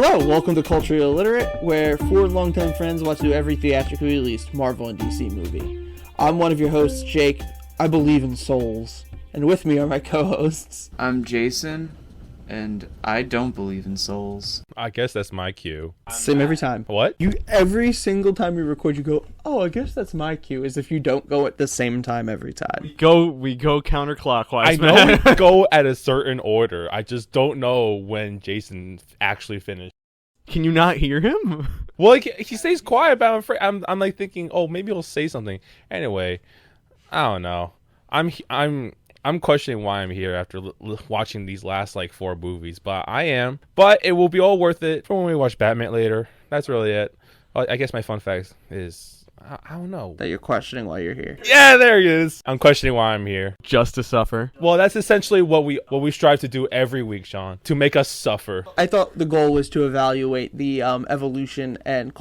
Hello, welcome to Culturally Illiterate, where four longtime friends watch through every theatrically released Marvel and DC movie. I'm one of your hosts, Jake. I believe in souls. And with me are my co-hosts. I'm Jason, and I don't believe in souls. I guess that's my cue. Same every time. What? Every single time we record, you go, oh, I guess that's my cue, as if you don't go at the same time every time. We go counterclockwise. I know we go at a certain order. I just don't know when Jason actually finished. Can you not hear him? Well, like, he stays quiet, but I'm like thinking, oh, maybe he'll say something. Anyway, I don't know. I'm questioning why I'm here after watching these last like 4 movies, but I am. But it will be all worth it for when we watch Batman later. That's really it. I guess my fun fact is I don't know That you're questioning why you're here. Yeah, there he is. I'm questioning why I'm here. Just to suffer. Well, that's essentially what we strive to do every week, Sean, to make us suffer. I thought the goal was to evaluate the evolution and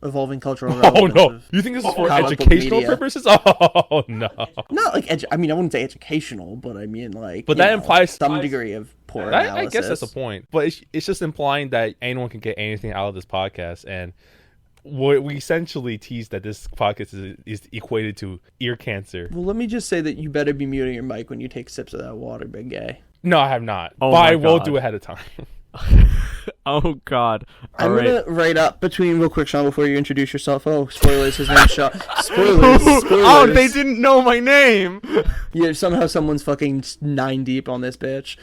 evolving cultural Oh relevance no! of You think this is for comic book educational media. purposes? Oh no! Not like I wouldn't say educational, but I mean like. But you that know, implies some degree of poor I analysis. guess that's the point. But it's just implying that anyone can get anything out of this podcast, and we essentially tease that this podcast is equated to ear cancer. Well, let me just say that you better be muting your mic when you take sips of that water, big gay. No, I have not. Oh but my I will God. do ahead of time. Oh God! I'm Alright. gonna write up between real quick, Sean, before you introduce yourself. Oh, spoilers! His name's Sean. Spoilers! Oh, they didn't know my name. Yeah, somehow someone's fucking 9 deep on this bitch.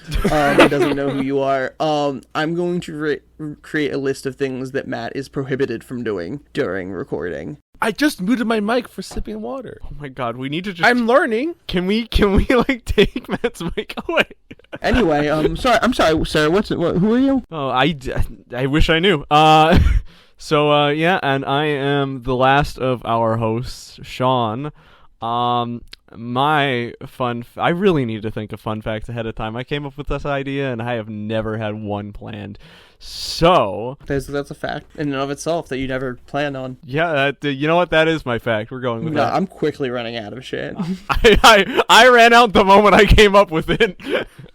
He doesn't know who you are. I'm going to create a list of things that Matt is prohibited from doing during recording. I just muted my mic for sipping water. Oh my God! We need to just. I'm learning. Can we like take Matt's mic away? Anyway, I'm sorry, sir. Who are you? Oh, I wish I knew. So yeah, and I am the last of our hosts, Sean. My I really need to think of fun facts ahead of time. I came up with this idea, and I have never had one planned. So That's a fact in and of itself that you never planned on. yeah, you know what? That is my fact. We're going with No, that. I'm quickly running out of shit. I ran out the moment I came up with it.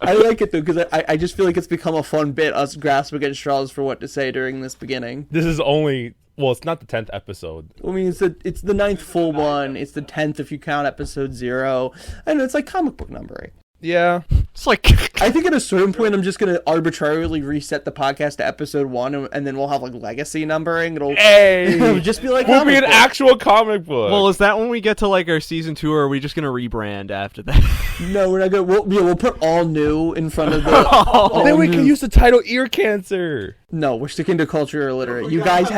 I like it though because I just feel like it's become a fun bit, us grasping at straws for what to say during this beginning. This is only. Well, it's not the 10th episode. I mean, it's the 9th full one. It's the 10th if you count episode 0. I know it's like comic book numbering. Yeah. It's like I think at a certain point, I'm just gonna arbitrarily reset the podcast to episode 1, and then we'll have like legacy numbering. It'll Hey! just be like We'll be comic an book. actual comic book. well, is that when we get to like our season 2, or are we just gonna rebrand after that? No, we're not gonna. We'll put all new in front of the. Oh, then we new. can use the title Ear Cancer. No, we're sticking to culture illiterate. You guys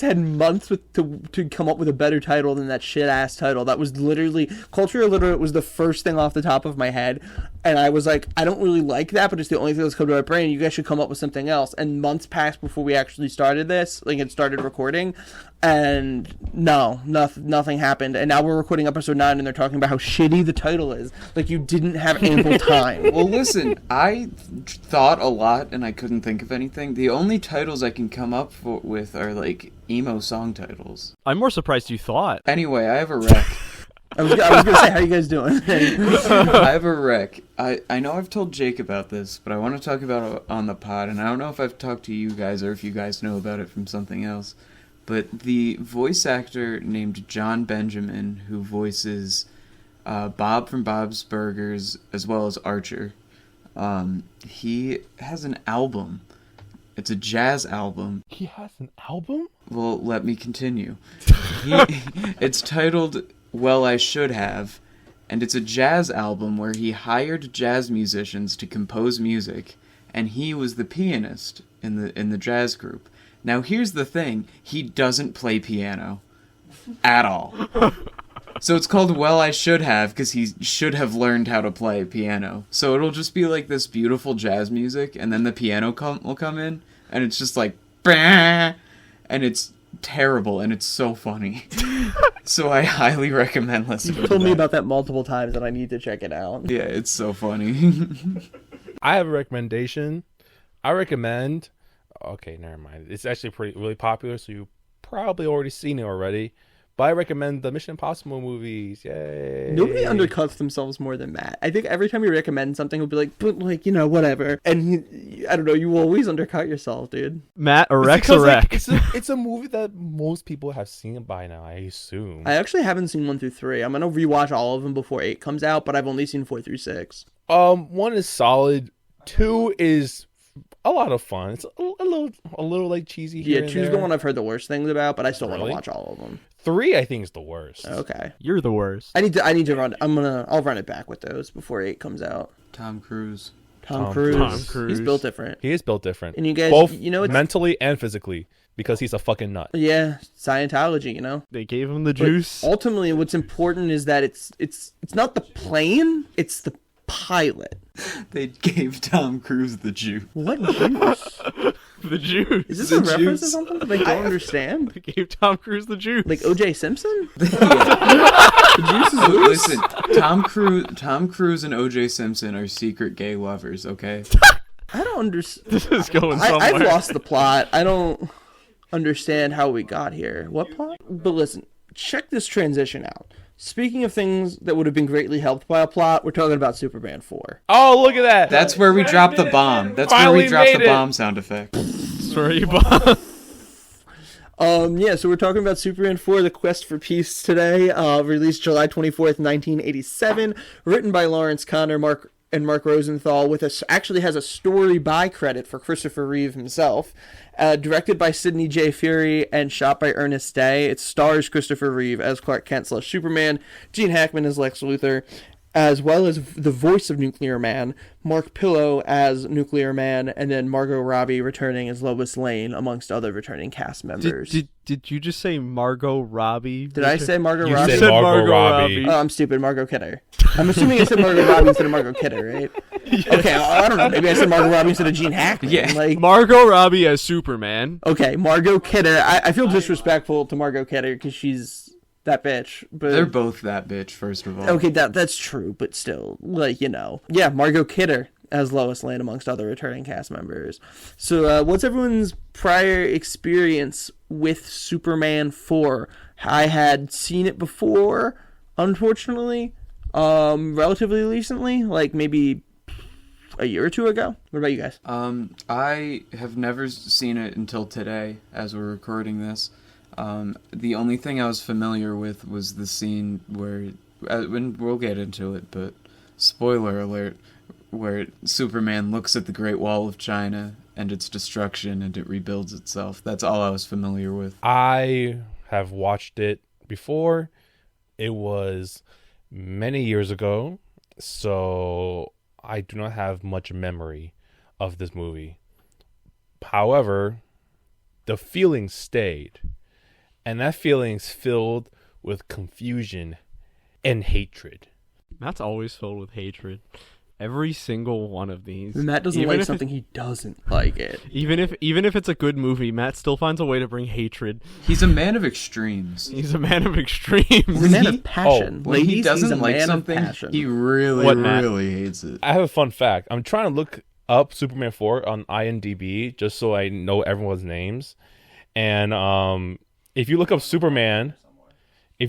had months to come up with a better title than that shit ass title. That was literally culture illiterate was the first thing off the top of my head, and I was like, I don't really like that, but it's the only thing that's come to my brain. You guys should come up with something else. And months passed before we actually started this, like it started recording, and nothing happened. And now we're recording episode 9, and they're talking about how shitty the title is. Like you didn't have ample time. Well, listen, I thought a lot and I couldn't think of anything. The only titles I can come up with are like emo song titles. I'm more surprised you thought. Anyway, I have a rec. I was gonna say, how you guys doing? I have a rec. I know I've told Jake about this, but I want to talk about it on the pod, and I don't know if I've talked to you guys or if you guys know about it from something else. But the voice actor named John Benjamin, who voices Bob from Bob's Burgers as well as Archer, he has an album. It's a jazz album. He has an album? Well, let me continue. It's titled Well, I Should Have, and it's a jazz album where he hired jazz musicians to compose music, and he was the pianist in the jazz group. Now, here's the thing. He doesn't play piano at all. So it's called Well, I Should Have because he should have learned how to play piano. So it'll just be like this beautiful jazz music, and then the piano will come in, and it's just like, bah! And it's terrible, and it's so funny. So I highly recommend listening to You told that. me about that multiple times, and I need to check it out. Yeah, it's so funny. I have a recommendation. I recommend. Okay, never mind. It's actually really popular, so you probably already seen it already. But I recommend the Mission Impossible movies. Yay! Nobody undercuts themselves more than Matt. I think every time you recommend something, he'll be like, but like, you know, whatever. And I don't know. You always undercut yourself, dude. Matt, Erect. It's a movie that most people have seen by now, I assume. I actually haven't seen 1 through 3. I'm gonna rewatch all of them before 8 comes out, but I've only seen 4 through 6. 1 is solid. 2 is a lot of fun. It's a little like cheesy here. Yeah, 2's the one I've heard the worst things about, but I still want to Really? watch all of them. 3, I think, is the worst. Okay. You're the worst. I need to run. I'll run it back with those before 8 comes out. Tom Cruise. Tom Cruise. Tom Cruise. He's built different. He is built different. And you guys, both you know, it's, mentally and physically, because he's a fucking nut. yeah, Scientology. You know. They gave him the But juice. ultimately, what's important is that it's not the plane, it's the pilot. They gave Tom Cruise the juice. What juice? The juice. Is this The a reference to juice. something that I don't understand? They gave Tom Cruise the juice. Like O.J. Simpson? The juice is loose? Listen, Tom Cruise and O.J. Simpson are secret gay lovers. Okay. I don't understand. This is going somewhere. I've lost the plot. I don't understand how we got here. What plot? But listen, check this transition out. Speaking of things that would have been greatly helped by a plot, we're talking about Superman 4. Oh, look at that! That's where we drop the bomb. That's where Finally we drop the made it. bomb sound effect. Sorry, Bob. Yeah, so we're talking about Superman 4, The Quest for Peace today, released July 24th, 1987, written by Lawrence Conner, Mark Rosenthal, actually has a story by credit for Christopher Reeve himself, directed by Sidney J. Furie and shot by Ernest Day. It stars Christopher Reeve as Clark Kent/Superman, Gene Hackman as Lex Luthor, as well as the voice of Nuclear Man, Mark Pillow as Nuclear Man, and then Margot Robbie returning as Lois Lane, amongst other returning cast members. Did you just say Margot Robbie? Did I say Margot You Robbie? said said Margot Margot Robbie. Robbie. Oh, I'm stupid. Margot Kidder. I'm assuming I said Margot Robbie instead of Margot Kidder, right? Okay, I don't know. Maybe I said Margot Robbie instead of Gene Hackman. Yeah. Like, Margot Robbie as Superman. okay, Margot Kidder. I feel disrespectful to Margot Kidder because she's that bitch. But They're both that bitch, first of all. okay, that's true, but still, like, you know. Yeah, Margot Kidder as Lois Lane, amongst other returning cast members. So, what's everyone's prior experience with Superman 4? I had seen it before, unfortunately, relatively recently, like maybe a year or two ago. What about you guys? I have never seen it until today, as we're recording this. The only thing I was familiar with was the scene where, and we'll get into it, but spoiler alert, where Superman looks at the Great Wall of China and its destruction and it rebuilds itself. That's all I was familiar with. I have watched it before. It was many years ago, so I do not have much memory of this movie. However, the feeling stayed, and that feeling's filled with confusion and hatred. Matt's always filled with hatred. Every single one of these. Matt doesn't Even like if something, he doesn't like it. Even if it's a good movie, Matt still finds a way to bring hatred. He's a man of extremes. He's a man of extremes. He's a man of passion. When he Ladies, he's a doesn't like man of something, passion. he really, What, Matt? really hates it. I have a fun fact. I'm trying to look up Superman 4 on IMDb just so I know everyone's names. And if you look up Superman on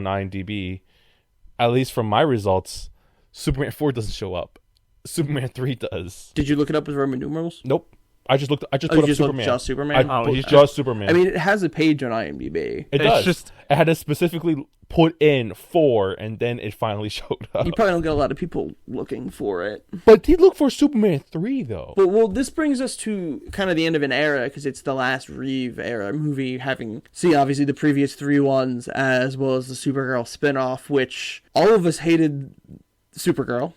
IMDb, at least from my results, Superman 4 doesn't show up. Superman 3 does. Did you look it up with Roman numerals? Nope. I just put up you just looked Superman. just Superman? He's just Superman. I mean, it has a page on IMDb. it it's does. just- I had to specifically put in 4, and then it finally showed up. You probably don't get a lot of people looking for it. But he looked for Superman 3, though. But, well, this brings us to kind of the end of an era, because it's the last Reeve era movie, having seen obviously the previous 3 ones, as well as the Supergirl spinoff, which all of us hated Supergirl.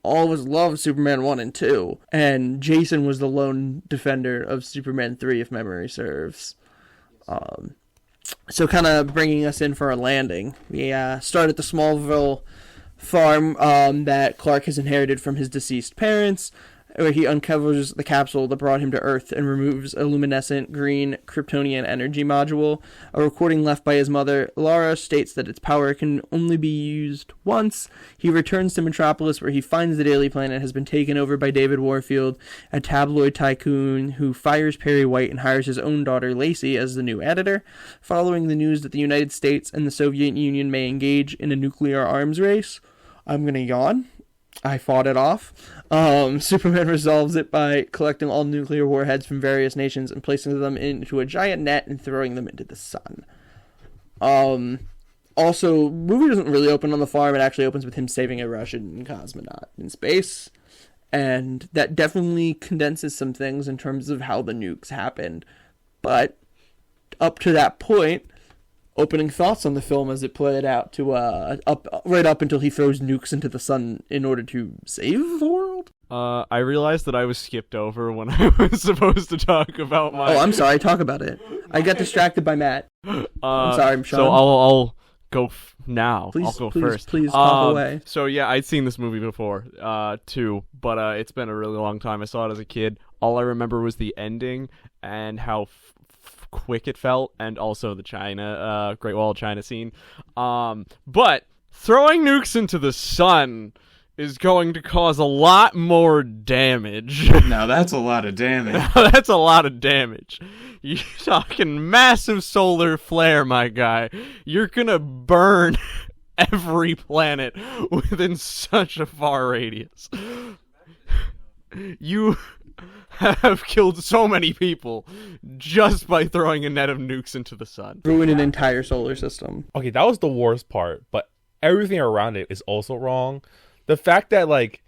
All of us loved Superman 1 and 2. And Jason was the lone defender of Superman 3, if memory serves. So kind of bringing us in for a landing. We start at the Smallville farm that Clark has inherited from his deceased parents, where he uncovers the capsule that brought him to Earth and removes a luminescent green Kryptonian energy module. A recording left by his mother, Laura, states that its power can only be used once. He returns to Metropolis, where he finds the Daily Planet has been taken over by David Warfield, a tabloid tycoon who fires Perry White and hires his own daughter, Lacey, as the new editor. Following the news that the United States and the Soviet Union may engage in a nuclear arms race, I'm going to yawn. I fought it off. Superman resolves it by collecting all nuclear warheads from various nations and placing them into a giant net and throwing them into the sun. Also, movie doesn't really open on the farm. It actually opens with him saving a Russian cosmonaut in space. And that definitely condenses some things in terms of how the nukes happened. But up to that point, opening thoughts on the film as it played out to right up until he throws nukes into the sun in order to save the world. I realized that I was skipped over when I was supposed to talk about my. Oh, I'm sorry. Talk about it. I got distracted by Matt. I'm sorry, Sean. So I'll go now. Please, I'll go please, first. Please talk away. So yeah, I'd seen this movie before, too, but it's been a really long time. I saw it as a kid. All I remember was the ending and how quick it felt, and also the China, Great Wall of China scene. But throwing nukes into the sun is going to cause a lot more damage. Now that's a lot of damage. That's a lot of damage. You're talking massive solar flare, my guy. You're gonna burn every planet within such a far radius. You have killed so many people just by throwing a net of nukes into the sun. Ruin an entire solar system. Okay, that was the worst part, but everything around it is also wrong. The fact that, like,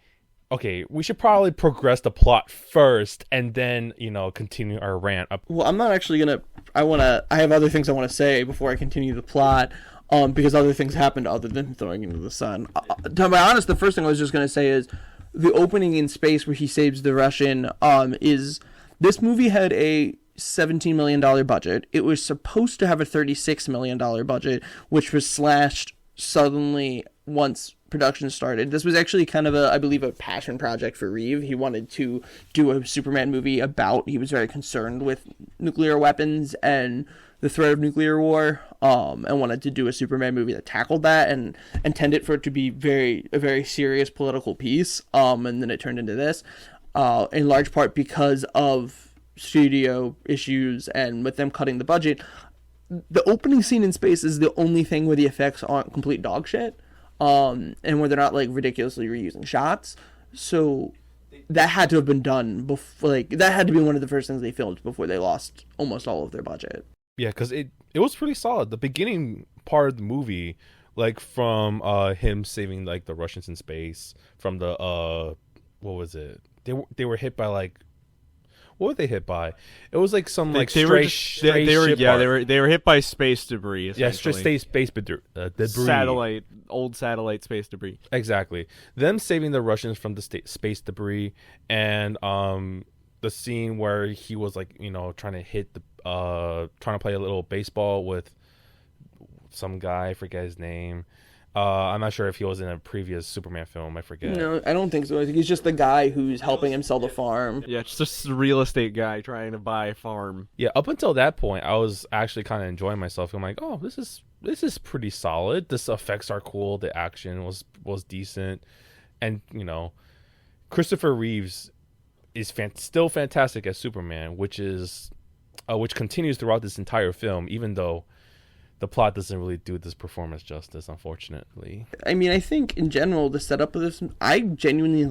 okay, we should probably progress the plot first and then, continue our rant up. Well, I'm not actually gonna. I have other things I want to say before I continue the plot. Because other things happened other than throwing into the sun. To be honest, the first thing I was just gonna say is the opening in space where he saves the Russian. Is this movie had a $17 million budget. It was supposed to have a $36 million budget, which was slashed suddenly once production started. This was actually kind of I believe a passion project for Reeve. He wanted to do a Superman movie he was very concerned with nuclear weapons and the threat of nuclear war, and wanted to do a Superman movie that tackled that and intended for it to be a very serious political piece. And then it turned into this, in large part because of studio issues and with them cutting the budget. The opening scene in space is the only thing where the effects aren't complete dog shit. And where they're not like ridiculously reusing shots. So that had to have been done before. Like that had to be one of the first things they filmed before they lost almost all of their budget. Yeah, because it was pretty solid. The beginning part of the movie, like from him saving like the Russians in space from the what was it? They were hit by like. What were they hit by? It was like some like they were hit by space debris. Yeah, space debris. Old satellite space debris. Exactly. Them saving the Russians from the space debris, and the scene where he was like trying to play a little baseball with some guy. I forget his name. I'm not sure if he was in a previous Superman film. I forget. No, I don't think so. I think he's just the guy who's helping him sell the farm. Yeah, it's just a real estate guy trying to buy a farm. Yeah, up until that point, I was actually kind of enjoying myself. I'm like, oh, this is pretty solid. The effects are cool. The action was decent, and Christopher Reeves is still fantastic as Superman, which continues throughout this entire film, even though the plot doesn't really do this performance justice, unfortunately. I mean, I think in general, the setup of this, I genuinely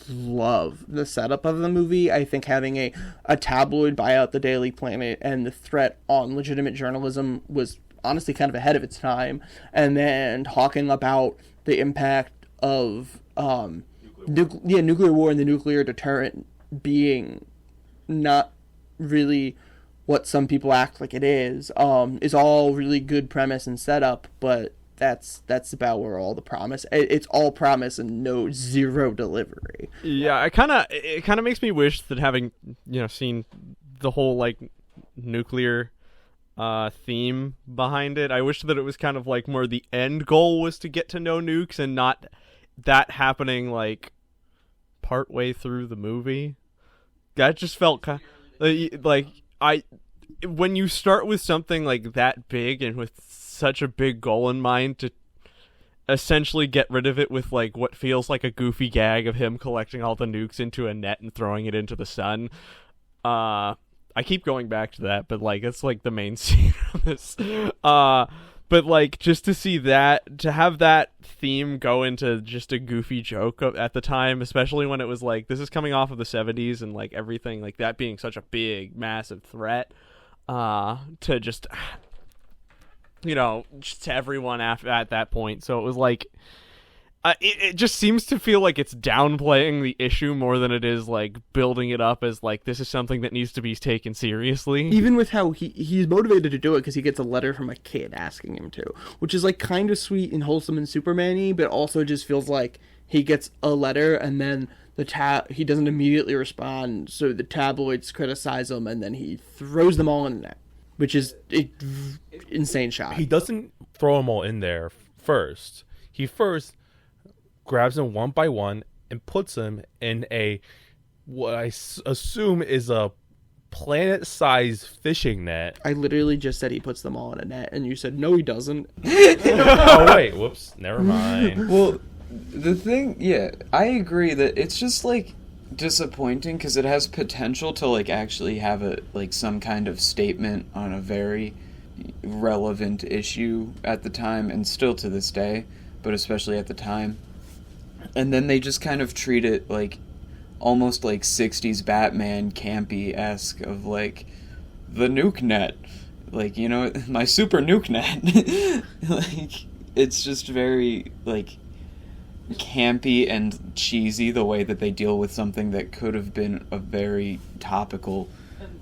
love the setup of the movie. I think having a tabloid buy out the Daily Planet and the threat on legitimate journalism was honestly kind of ahead of its time. And then talking about the impact of nuclear war and the nuclear deterrent being not really what some people act like it is all really good premise and setup, but that's about where all the promise. It's all promise and zero delivery. Yeah, it kind of makes me wish that having seen the whole like nuclear theme behind it, I wish that it was kind of like more the end goal was to get to know nukes and not that happening like partway through the movie. That just felt kind of like. When you start with something like that big and with such a big goal in mind to essentially get rid of it with like what feels like a goofy gag of him collecting all the nukes into a net and throwing it into the sun. I keep going back to that, but like it's like the main scene of this. But like just to see that, to have that theme go into just a goofy joke at the time, especially when it was like this is coming off of the 70s and like everything like that being such a big massive threat to just just to everyone after at that point. So it was like it just seems to feel like it's downplaying the issue more than it is like building it up as like this is something that needs to be taken seriously. Even with how he's motivated to do it because he gets a letter from a kid asking him to, which is like kind of sweet and wholesome and Superman-y, but also just feels like he gets a letter and then he doesn't immediately respond, so the tabloids criticize him and then he throws them all in the net, which is an insane shot. He doesn't throw them all in there first. He first grabs them one by one and puts them in what I assume is a planet-sized fishing net. I literally just said he puts them all in a net, and you said, no, he doesn't. Oh, wait. Whoops. Never mind. Well, the thing, yeah, I agree that it's just, like, disappointing because it has potential to, like, actually have some kind of statement on a very relevant issue at the time, and still to this day, but especially at the time. And then they just kind of treat it like almost like 60s Batman campy-esque of like the nuke net. Like, my super nuke net. Like, it's just very like campy and cheesy the way that they deal with something that could have been a very topical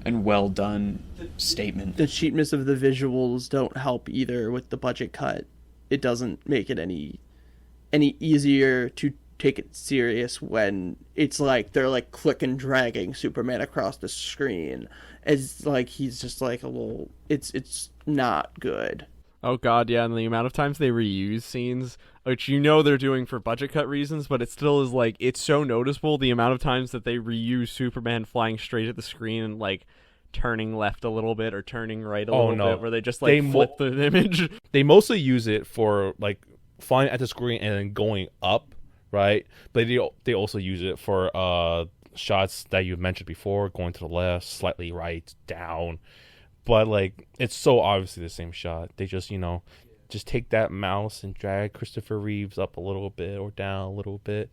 and well done statement. The cheapness of the visuals don't help either with the budget cut. It doesn't make it any easier to take it serious when it's like they're like click and dragging Superman across the screen. It's like he's just like a little. It's not good. Oh god, yeah, and the amount of times they reuse scenes, which they're doing for budget cut reasons, but it still is like it's so noticeable the amount of times that they reuse Superman flying straight at the screen and like turning left a little bit or turning right a little bit, where they just like flip the image. They mostly use it for like flying at the screen and then going up, right? But they also use it for shots that you've mentioned before, going to the left, slightly right, down. But like it's so obviously the same shot. They just just take that mouse and drag Christopher Reeves up a little bit or down a little bit,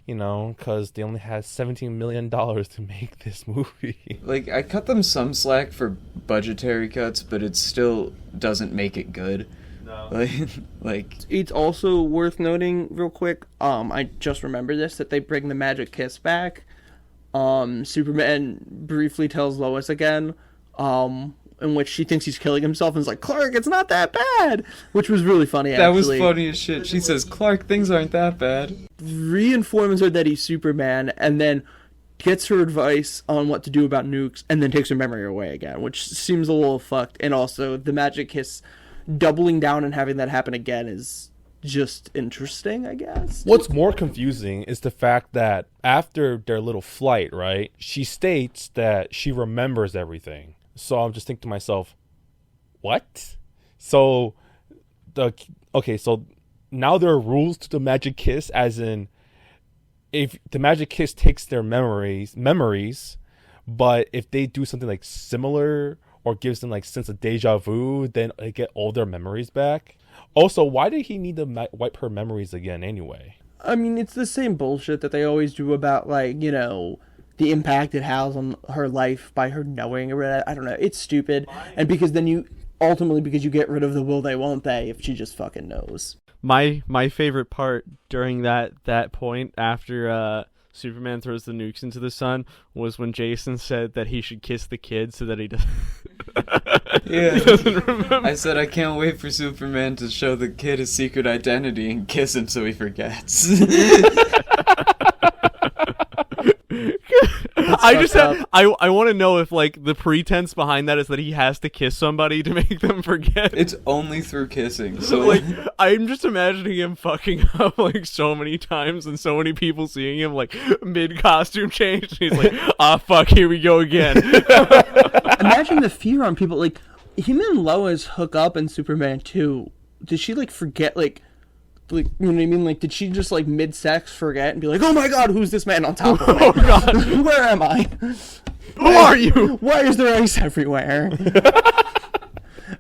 because they only had $17 million to make this movie. Like, I cut them some slack for budgetary cuts, but it still doesn't make it good. No. Like it's also worth noting real quick, I just remembered this, that they bring the magic kiss back. Superman briefly tells Lois again, in which she thinks he's killing himself and is like, Clark, it's not that bad, which was really funny. That was funny as shit. She says, Clark, things aren't that bad. Reinforms her that he's Superman, and then gets her advice on what to do about nukes, and then takes her memory away again, which seems a little fucked. And also the magic kiss doubling down and having that happen again is just interesting, I guess. What's more confusing is the fact that after their little flight, right, she states that she remembers everything. So I'm just thinking to myself, what? So so now there are rules to the magic kiss, as in if the magic kiss takes their memories, but if they do something like similar or gives them like sense of deja vu, then they get all their memories back. Also, why did he need to wipe her memories again anyway? I mean, it's the same bullshit that they always do about, like, the impact it has on her life by her knowing or whatever. I don't know. It's stupid. And because then you get rid of the will they won't they if she just fucking knows. My favorite part during that point after Superman throws the nukes into the sun was when Jason said that he should kiss the kid so that he doesn't. Yeah, he doesn't remember. I said I can't wait for Superman to show the kid his secret identity and kiss him so he forgets. I want to know if like the pretense behind that is that he has to kiss somebody to make them forget. It's only through kissing. So like I'm just imagining him fucking up like so many times and so many people seeing him like mid costume change. And he's like, fuck, here we go again. Imagine the fear on people. Like him and Lois hook up in Superman 2. Did she like forget like you know what I mean? Like, did she just, like, mid-sex forget and be like, oh my god, who's this man on top of me? Oh god. Where am I? Who are you? Why is there ice everywhere?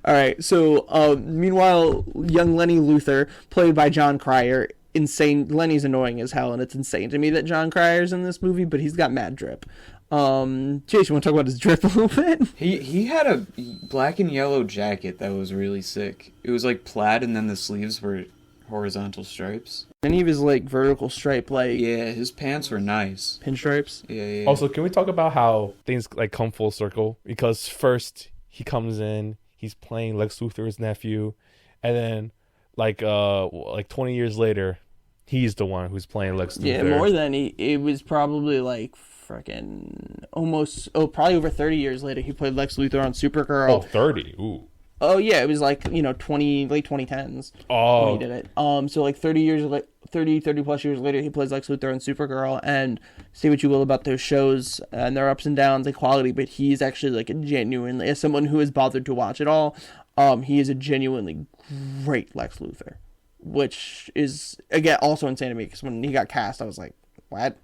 All right. So, meanwhile, young Lenny Luthor, played by John Cryer, insane. Lenny's annoying as hell, and it's insane to me that John Cryer's in this movie, but he's got mad drip. Jason, want to talk about his drip a little bit? He had a black and yellow jacket that was really sick. It was like plaid, and then the sleeves were horizontal stripes. Any of his like vertical stripe, like Yeah, his pants were nice. pinstripes. Yeah. Also, can we talk about how things like come full circle? Because first he comes in, he's playing Lex Luthor's nephew, and then like 20 years later, he's the one who's playing Lex Luthor. Yeah, more than it was probably like freaking probably over 30 years later he played Lex Luthor on Supergirl. Oh, 30. Ooh. Oh yeah, it was like, late 2010s Oh. when he did it. So like 30 plus years later he plays Lex Luthor on Supergirl, and say what you will about those shows and their ups and downs and quality, but he's actually like a genuinely, as someone who has bothered to watch it all, he is a genuinely great Lex Luthor, which is again also insane to me because when he got cast I was like, what?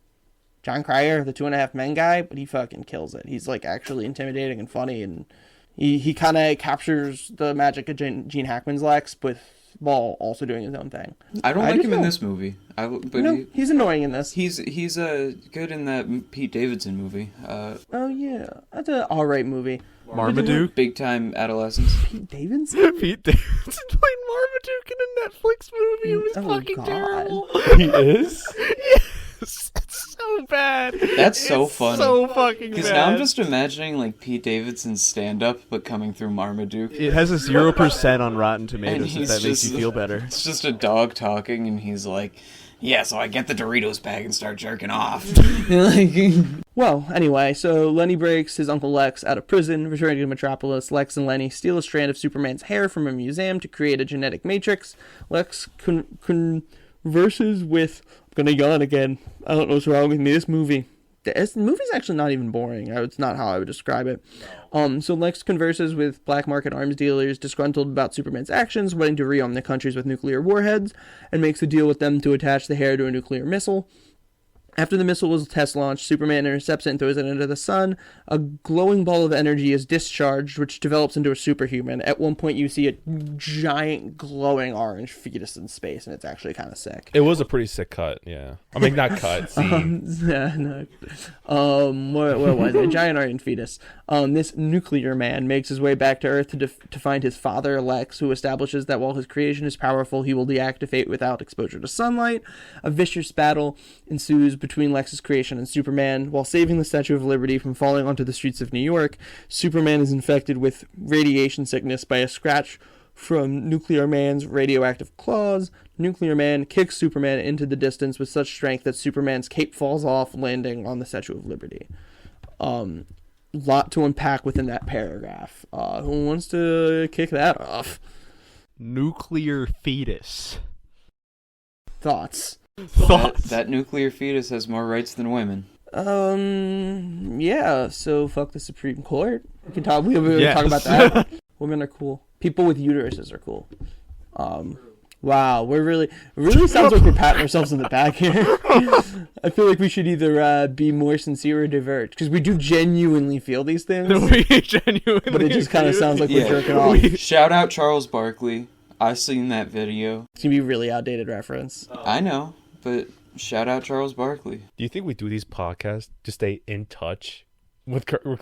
John Cryer, the 2.5 Men guy? But he fucking kills it. He's like actually intimidating and funny, and he kind of captures the magic of Gene Hackman's Lex, while also doing his own thing. I don't like him in this movie. He's annoying in this. He's good in that Pete Davidson movie. Oh yeah, that's an alright movie. Marmaduke. Big Time Adolescence. Pete Davidson? Pete Davidson played Marmaduke in a Netflix movie. It was fucking God. terrible. He is? Yes, it's so bad. That's so It's funny. So fucking bad. Because now I'm just imagining like Pete Davidson's stand-up, but coming through Marmaduke. It has a 0% on Rotten And Tomatoes. If he's that makes you just- feel better. It's just a dog talking, and he's like, "Yeah, so I get the Doritos bag and start jerking off." Well, anyway, so Lenny breaks his Uncle Lex out of prison. Returning to Metropolis, Lex and Lenny steal a strand of Superman's hair from a museum to create a genetic matrix. Lex converses with... I'm gonna yawn again. I don't know what's wrong with me. This movie's actually not even boring. It's not how I would describe it. So Lex converses with black market arms dealers disgruntled about Superman's actions, wanting to rearm the countries with nuclear warheads, and makes a deal with them to attach the hair to a nuclear missile. After the missile was test launched, Superman intercepts it and throws it into the sun. A glowing ball of energy is discharged, which develops into a superhuman. At one point, you see a giant glowing orange fetus in space, and it's actually kind of sick. It was a pretty sick cut, yeah. I mean, not cut, scene. What was it? A giant orange fetus. This nuclear man makes his way back to Earth to find his father, Lex, who establishes that while his creation is powerful, he will deactivate without exposure to sunlight. A vicious battle ensues between Lex's creation and Superman. While saving the Statue of Liberty from falling onto the streets of New York, Superman is infected with radiation sickness by a scratch from Nuclear Man's radioactive claws. Nuclear Man kicks Superman into the distance with such strength that Superman's cape falls off, landing on the Statue of Liberty. Lot to unpack within that paragraph. Who wants to kick that off? Nuclear fetus. Thoughts? That nuclear fetus has more rights than women. Yeah, so fuck the Supreme Court. We can talk about that. Women are cool. People with uteruses are cool. Wow, it really sounds like we're patting ourselves in the back here. I feel like we should either be more sincere or divert, because we do genuinely feel these things. We genuinely But it just kind of sounds like we're Yeah. jerking off. Shout out Charles Barkley. I seen that video. It's gonna be a really outdated reference. I know, but shout out Charles Barkley. Do you think we do these podcasts to stay in touch with current Well,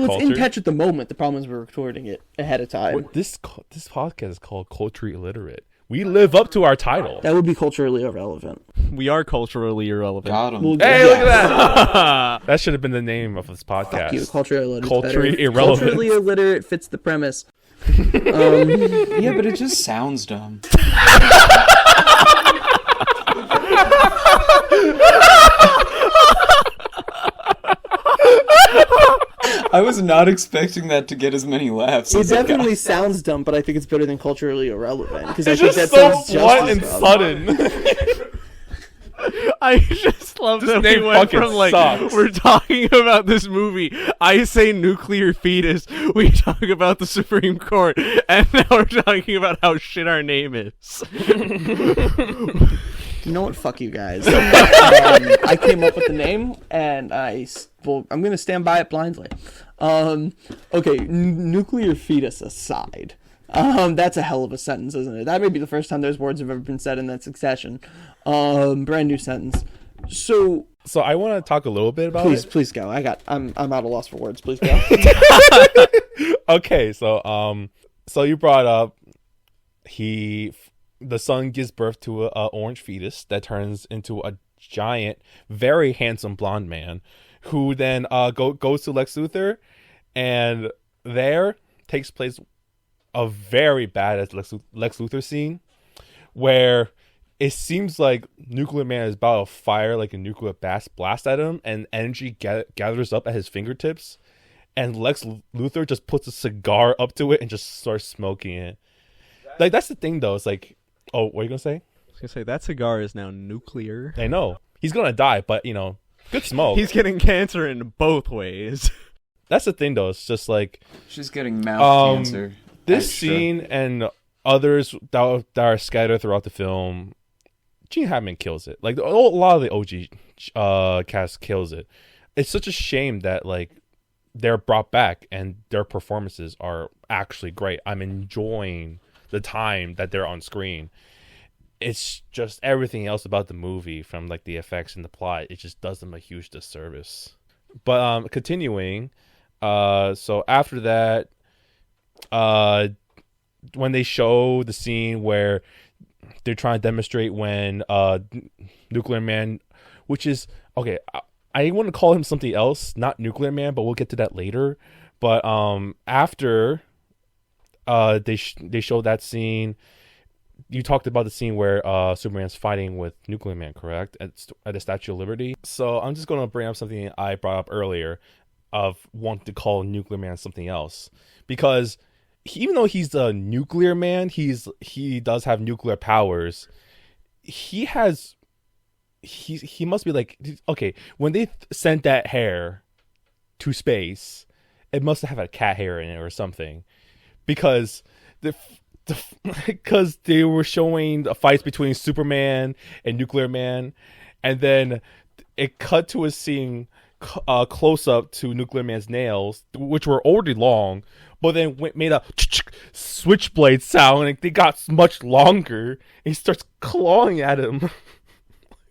it's culture? in touch at the moment. The problem is we're recording it ahead of time. Well, this podcast is called Culture Illiterate. We live up to our title. That would be culturally irrelevant. We are culturally irrelevant. Got him. Well, Hey, yeah. look at that! That should have been the name of this podcast. Fuck you, culturally illiterate. Culturally irrelevant. Culturally illiterate fits the premise. Yeah, but it just sounds dumb. I was not expecting that to get as many laughs. It as it got. definitely sounds dumb, but I think it's better than culturally irrelevant, because I It's think just that so sounds just blunt as and dumb. sudden. I just love This that we name went fucking from like sucks. we're talking about this movie. I say nuclear fetus. We talk about the Supreme Court, and now we're talking about how shit our name is. You know what? Fuck you guys. I came up with the name, and I'm gonna stand by it blindly. Okay, nuclear fetus aside. That's a hell of a sentence, isn't it? That may be the first time those words have ever been said in that succession. Brand new sentence. So I want to talk a little bit about it. Please go. I'm at a loss for words. Please go. Okay, so you brought up the son gives birth to a orange fetus that turns into a giant, very handsome blonde man, who then goes to Lex Luthor, and there takes place a very badass Lex Luthor scene where it seems like Nuclear Man is about to fire like a nuclear blast at him, and energy gathers up at his fingertips, and Lex Luthor just puts a cigar up to it and just starts smoking it. Like, that's the thing, though. It's like, oh, what are you gonna say? I was gonna say that cigar is now nuclear. I know he's gonna die, but good smoke. He's getting cancer in both ways. That's the thing, though. It's just like She's getting mouth cancer. This Extra. scene and others that are scattered throughout the film, Gene Hackman kills it. Like, a lot of the OG cast kills it. It's such a shame that like they're brought back and their performances are actually great. I'm enjoying the time that they're on screen. It's just everything else about the movie, from like the effects and the plot, it just does them a huge disservice. But continuing, so after that, when they show the scene where they're trying to demonstrate when Nuclear Man, which is okay, I want to call him something else, not Nuclear Man, but we'll get to that later. But after they show that scene, you talked about the scene where Superman's fighting with Nuclear Man, correct? At the Statue of Liberty. So I'm just going to bring up something I brought up earlier of wanting to call Nuclear Man something else, because even though he's a nuclear man, he does have nuclear powers. He must be like, okay, when they sent that hair to space, it must have had cat hair in it or something, because because they were showing the fights between Superman and Nuclear Man, and then it cut to a scene close up to Nuclear Man's nails, which were already long, but then made a switchblade sound, and they got much longer, and he starts clawing at him.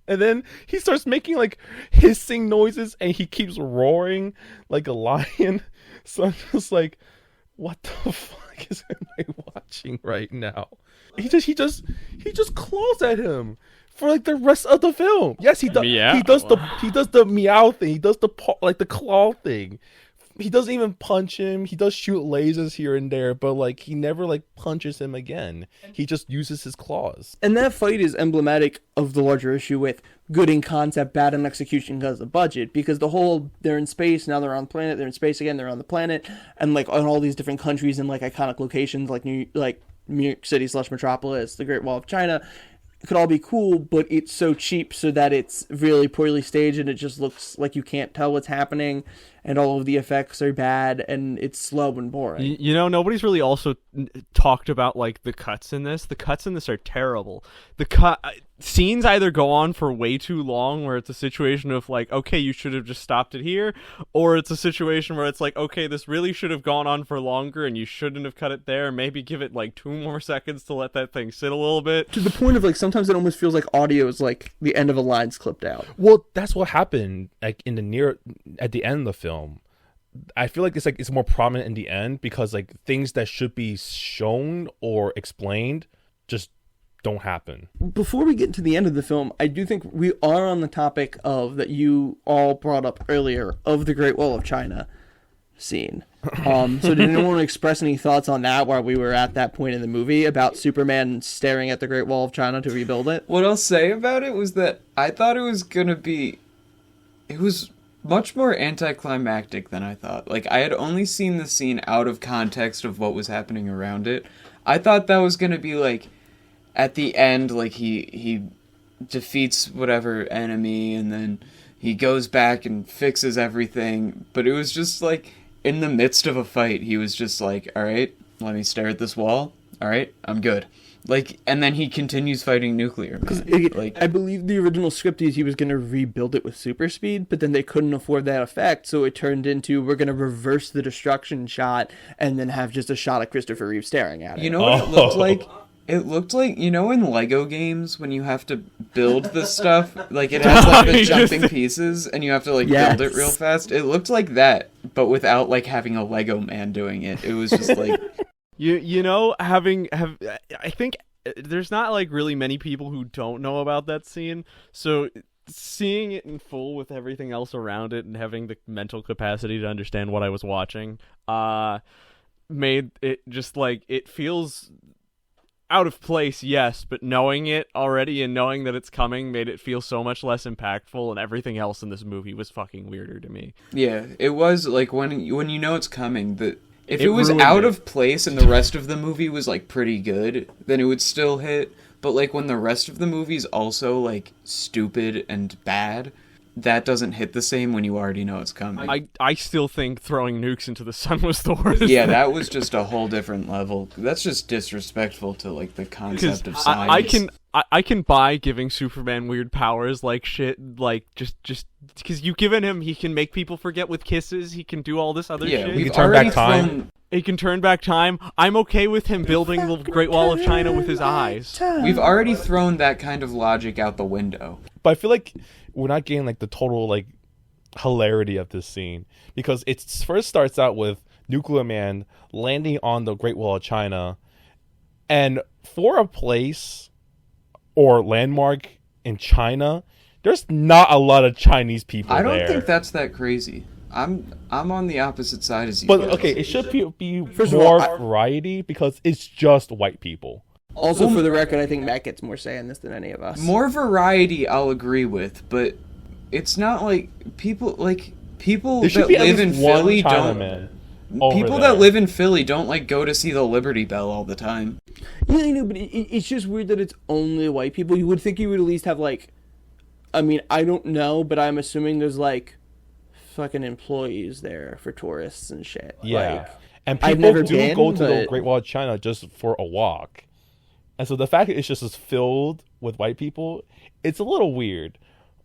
And then he starts making like hissing noises, and he keeps roaring like a lion. So I'm just like, what the fuck am I watching right now? He just claws at him for like the rest of the film. Yes, he does. Yeah. He does the meow thing. He does the claw thing. He doesn't even punch him. He does shoot lasers here and there, but like he never like punches him again. He just uses his claws. And that fight is emblematic of the larger issue with good in concept, bad in execution because of budget. Because the whole, they're in space, now they're on the planet, they're in space again, they're on the planet, and like on all these different countries and like iconic locations like New York City / Metropolis, the Great Wall of China. It could all be cool, but it's so cheap so that it's really poorly staged, and it just looks like you can't tell what's happening, and all of the effects are bad, and it's slow and boring. Nobody's really also talked about like the cuts in this. The cuts in this are terrible. Scenes either go on for way too long, where it's a situation of like, okay, you should have just stopped it here, or it's a situation where it's like, okay, this really should have gone on for longer, and you shouldn't have cut it there. Maybe give it like 2 more seconds to let that thing sit a little bit. To the point of like sometimes it almost feels like audio is like the end of a line's clipped out. Well, that's what happened like at the end of the film. I feel like it's more prominent in the end, because like things that should be shown or explained just don't happen. Before we get to the end of the film, I do think we are on the topic of that you all brought up earlier of the Great Wall of China scene. So did anyone express any thoughts on that while we were at that point in the movie about Superman staring at the Great Wall of China to rebuild it? What I'll say about it was that I thought it was much more anticlimactic than I thought. Like, I had only seen the scene out of context of what was happening around it. I thought that was gonna be like, at the end, like he defeats whatever enemy, and then he goes back and fixes everything. But it was just like, in the midst of a fight, he was just like, all right, let me stare at this wall. All right, I'm good. Like, and then he continues fighting Nuclear Man. Like, I believe the original script is he was going to rebuild it with super speed, but then they couldn't afford that effect, so it turned into we're going to reverse the destruction shot and then have just a shot of Christopher Reeve staring at it. you know what it looked like? It looked like, you know, in Lego games when you have to build the stuff, like it has like the jumping pieces and you have to like build it real fast. It looked like that, but without like having a Lego man doing it. It was just like You know, I think there's not like really many people who don't know about that scene, so seeing it in full with everything else around it and having the mental capacity to understand what I was watching made it just like, it feels out of place, yes, but knowing it already and knowing that it's coming made it feel so much less impactful, and everything else in this movie was fucking weirder to me. yeah, it was like when you know it's coming, that if it was out of place and the rest of the movie was like pretty good, then it would still hit. But like when the rest of the movie's also like stupid and bad, that doesn't hit the same when you already know it's coming. I still think throwing nukes into the sun was the worst. Yeah, that was just a whole different level. That's just disrespectful to like the concept of science. I can buy giving Superman weird powers like shit, like just because you've given him, he can make people forget with kisses, he can do all this other shit. He can turn back time. He can turn back time. I'm okay with him building the Great Wall of China with his eyes. We've already thrown that kind of logic out the window. But I feel like we're not getting like the total like hilarity of this scene, because it first starts out with Nuclear Man landing on the Great Wall of China, and for a place or landmark in China, there's not a lot of Chinese people there. I don't think that's that crazy. I'm on the opposite side as you. But guys. okay, it should be First of more all, variety, because it's just white people. Also, for the record, I think Matt gets more say in this than any of us. More variety, I'll agree with, but it's not like people There should that be at live in least one Philly don't. Chinaman over People there. that live in Philly don't like go to see the Liberty Bell all the time. Yeah, I know, but it's just weird that it's only white people. You would think you would at least have like, I mean, I don't know, but I'm assuming there's like fucking employees there for tourists and shit. Yeah, Like, and I've people never do been, go to the but- Great Wall of China just for a walk, and so the fact that it's just as filled with white people, it's a little weird.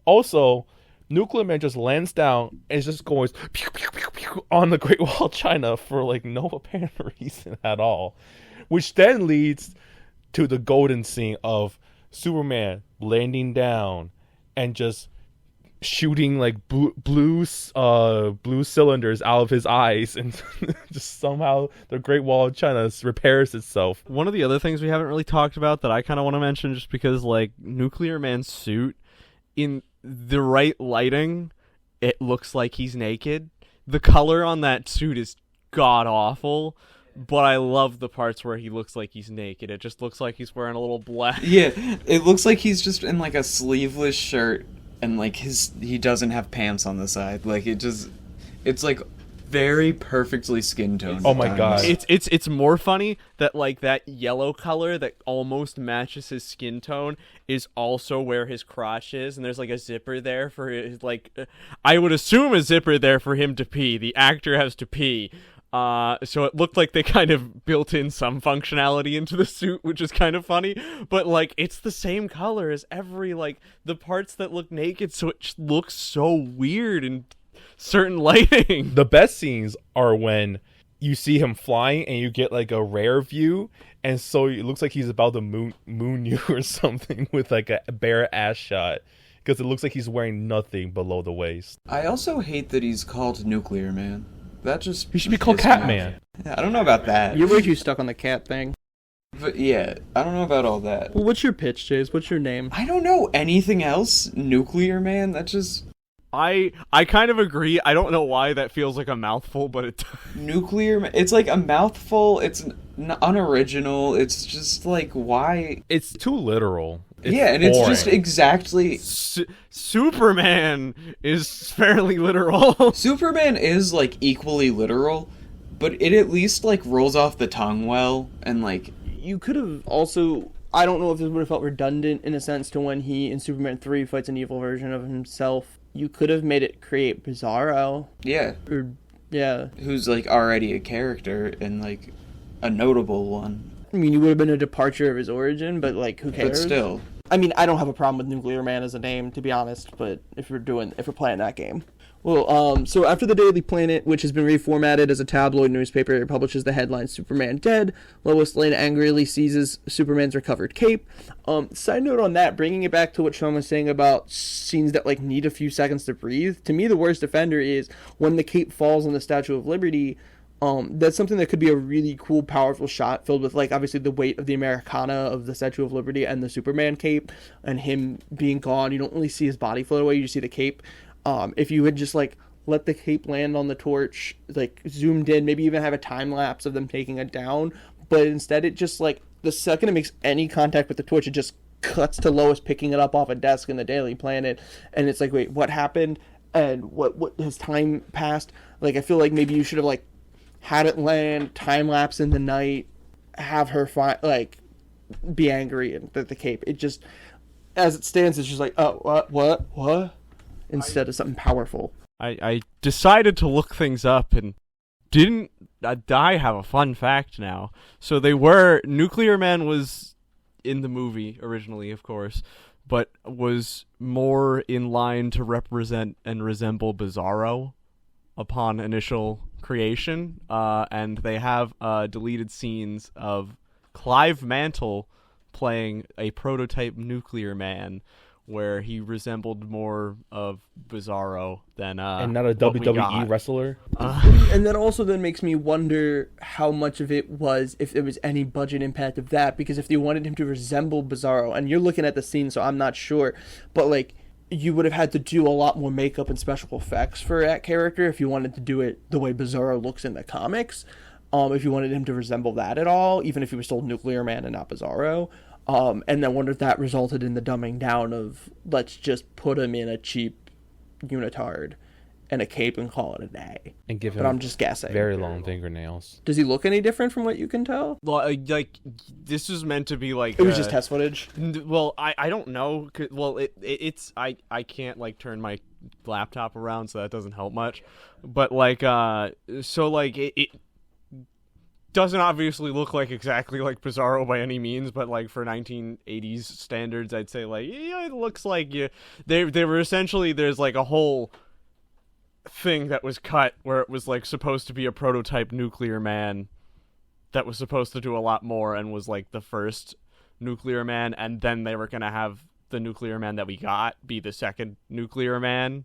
Also, Nuclear Man just lands down and just goes pew, pew, pew, pew, on the Great Wall of China for like no apparent reason at all, which then leads to the golden scene of Superman landing down and just shooting like blue cylinders out of his eyes, and just somehow the Great Wall of China repairs itself. One of the other things we haven't really talked about that I kind of want to mention, just because like Nuclear Man's suit, in the right lighting, it looks like he's naked. The color on that suit is god awful, but I love the parts where he looks like he's naked. It just looks like he's wearing a little black. Yeah, it looks like he's just in like a sleeveless shirt and like he doesn't have pants on the side. Like it's like very perfectly skin toned. Oh my God. It's more funny that like that yellow color that almost matches his skin tone is also where his crotch is, and there's like a zipper there for his, like, I would assume a zipper there for him to pee. The actor has to pee. So it looked like they kind of built in some functionality into the suit, which is kind of funny, but like it's the same color as every, like, the parts that look naked, so it just looks so weird in certain lighting. The best scenes are when you see him flying and you get like a rare view, and so it looks like he's about to moon you or something with like a bare ass shot, because it looks like he's wearing nothing below the waist. I also hate that he's called Nuclear Man. That just He should be called pissed me off. Catman. I don't know about that. You're way too stuck on the cat thing. But yeah, I don't know about all that. Well, what's your pitch, Jace? What's your name? I don't know anything else. Nuclear Man? That just... I kind of agree. I don't know why that feels like a mouthful, but it Nuclear Man. It's like a mouthful. It's unoriginal. It's just like, why? It's too literal. It's yeah, and it's just boring. exactly... Superman is fairly literal. Superman is like equally literal, but it at least like rolls off the tongue well, and like... You could have also... I don't know if this would have felt redundant in a sense to when he, in Superman 3, fights an evil version of himself. You could have made it create Bizarro. Yeah. Or, yeah. Who's like already a character and like a notable one. I mean, it would have been a departure of his origin, but like, who cares? But still. I mean, I don't have a problem with Nuclear Man as a name, to be honest, but if we're playing that game. Well, so after the Daily Planet, which has been reformatted as a tabloid newspaper, it publishes the headline "Superman Dead." Lois Lane angrily seizes Superman's recovered cape. Side note on that, bringing it back to what Sean was saying about scenes that like need a few seconds to breathe. To me, the worst offender is when the cape falls on the Statue of Liberty. That's something that could be a really cool, powerful shot filled with, like, obviously the weight of the Americana of the Statue of Liberty and the Superman cape and him being gone. You don't really see his body float away. You just see the cape. If you would just, like, let the cape land on the torch, like, zoomed in, maybe even have a time lapse of them taking it down. But instead, it just, like, the second it makes any contact with the torch, it just cuts to Lois picking it up off a desk in the Daily Planet. And it's like, wait, what happened? And what has time passed? Like, I feel like maybe you should have, like, had it land, time lapse in the night, have her be angry at the cape. It just, as it stands, it's just like, oh, what? Instead of something powerful. I decided to look things up and didn't. I have a fun fact now. So Nuclear Man was in the movie originally, of course, but was more in line to represent and resemble Bizarro upon initial creation, and they have deleted scenes of Clive Mantle playing a prototype Nuclear Man, where he resembled more of Bizarro than and not a what we WWE got. wrestler. And that also then makes me wonder how much of it was, if there was any budget impact of that, because if they wanted him to resemble Bizarro, and you're looking at the scene, so I'm not sure, but like, you would have had to do a lot more makeup and special effects for that character if you wanted to do it the way Bizarro looks in the comics. If you wanted him to resemble that at all, even if he was still Nuclear Man and not Bizarro. And I wonder if that resulted in the dumbing down of, let's just put him in a cheap unitard and a cape and call it a day. And give him but I'm just guessing. Very long fingernails. Does he look any different from what you can tell? Like, this was meant to be like... It was just test footage? Well, I don't know. Well, it's... I can't, like, turn my laptop around, so that doesn't help much. But, like, so, like, it doesn't obviously look like exactly like Bizarro by any means, but like for 1980s standards, I'd say like, yeah, it looks like they were essentially, there's like a whole thing that was cut where it was like supposed to be a prototype Nuclear Man that was supposed to do a lot more and was like the first Nuclear Man, and then they were gonna have the Nuclear Man that we got be the second Nuclear Man.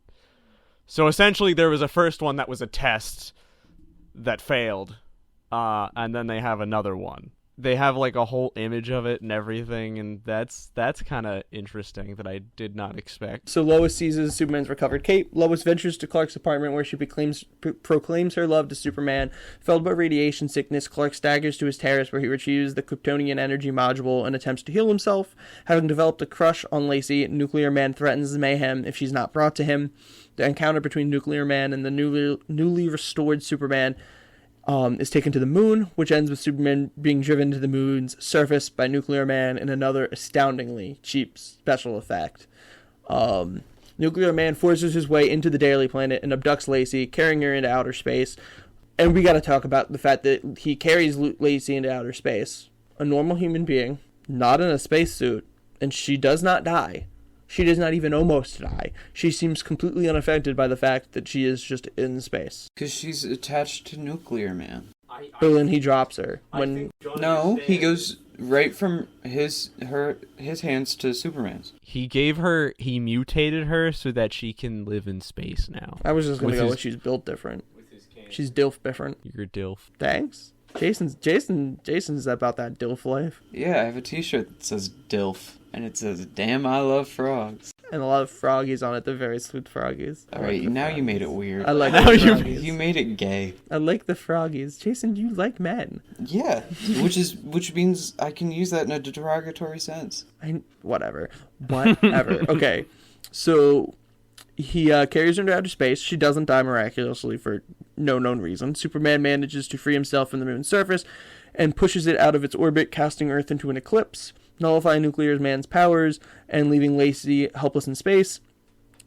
So essentially there was a first one that was a test that failed. And then they have another one. They have like a whole image of it and everything, and that's kind of interesting that I did not expect. So Lois seizes Superman's recovered cape. Lois ventures to Clark's apartment where she proclaims her love to Superman. Felled by radiation sickness, Clark staggers to his terrace where he retrieves the Kryptonian energy module and attempts to heal himself. Having developed a crush on Lacey, Nuclear Man threatens mayhem if she's not brought to him. The encounter between Nuclear Man and the newly restored Superman is taken to the moon, which ends with Superman being driven to the moon's surface by Nuclear Man in another astoundingly cheap special effect. Nuclear Man forces his way into the Daily Planet and abducts Lacey, carrying her into outer space. And we gotta talk about the fact that he carries Lacey into outer space. A normal human being, not in a spacesuit, and she does not die. She does not even almost die. She seems completely unaffected by the fact that she is just in space. Because she's attached to Nuclear Man. But then he drops her. No, he goes right from his hands to Superman's. He mutated her so that she can live in space now. I was just gonna go with she's built different. She's DILF different. You're DILF. Thanks. Jason's about that DILF life. Yeah, I have a t-shirt that says DILF. And it says, "Damn, I love frogs." And a lot of froggies on it, the very sweet froggies. Alright, now you made it weird. I like the froggies. You made it gay. I like the froggies. Jason, you like men. Yeah, which means I can use that in a derogatory sense. Whatever. Okay, so he carries her into outer space. She doesn't die miraculously for no known reason. Superman manages to free himself from the moon's surface and pushes it out of its orbit, casting Earth into an eclipse, nullifying Nuclear Man's powers and leaving Lacey helpless in space.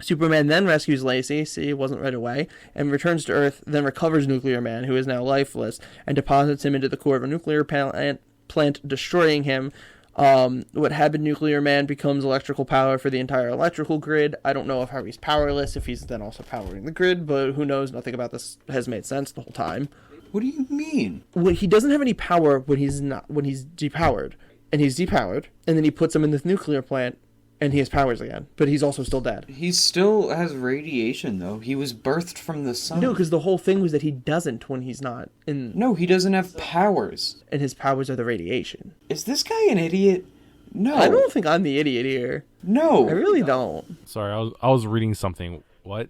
Superman then rescues Lacey, see, it wasn't right away, and returns to Earth, then recovers Nuclear Man, who is now lifeless, and deposits him into the core of a nuclear plant plant destroying him. What had been nuclear man becomes electrical power for the entire electrical grid. I don't know how he's powerless, if he's then also powering the grid, but who knows? Nothing about this has made sense the whole time. What do you mean? Well, he doesn't have any power when he's depowered, and he's depowered, and then he puts him in this nuclear plant, and he has powers again, but he's also still dead. He still has radiation, though. He was birthed from the sun. No, because the whole thing was that he doesn't when he's not in. No, he doesn't have powers. And his powers are the radiation. Is this guy an idiot? No. I don't think I'm the idiot here. No. I really don't. Sorry, I was reading something. What?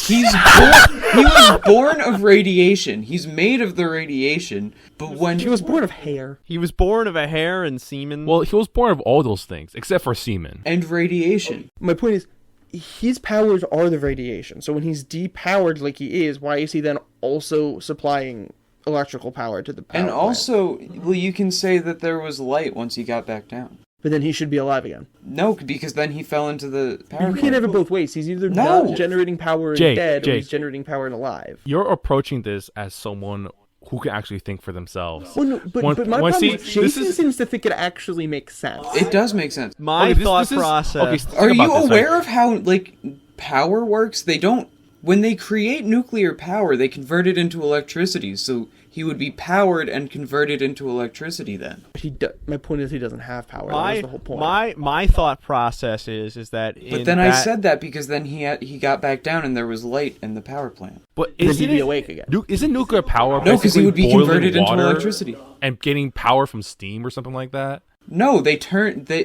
He was born of radiation. He's made of the radiation, but when He was born of hair. He was born of a hair and semen. Well, he was born of all those things except for semen. and radiation. My point is, his powers are the radiation. So when he's depowered like he is, why is he then also supplying electrical power to the power And plant? also, well, you can say that there was light once he got back down. But then he should be alive again. No, because then he fell into the power You plant. can't have it both ways. He's either No. not generating power and Jake, dead, or Jake. he's generating power and alive. You're approaching this as someone who can actually think for themselves. Well, no, but my problem is Jason seems to think it actually makes sense. It does make sense. My Okay, thought this is- process. okay, think Are about you this, aware right? of how, like, power works? They don't... When they create nuclear power, they convert it into electricity, so he would be powered and converted into electricity then. My point is he doesn't have power. That was the whole point. My thought process is that. But then I said that because then he got back down and there was light in the power plant. But Then isn't he'd be it- awake again. Isn't nuclear power No, because he basically would be boiling converted into water electricity. and getting power from steam or something like that? No,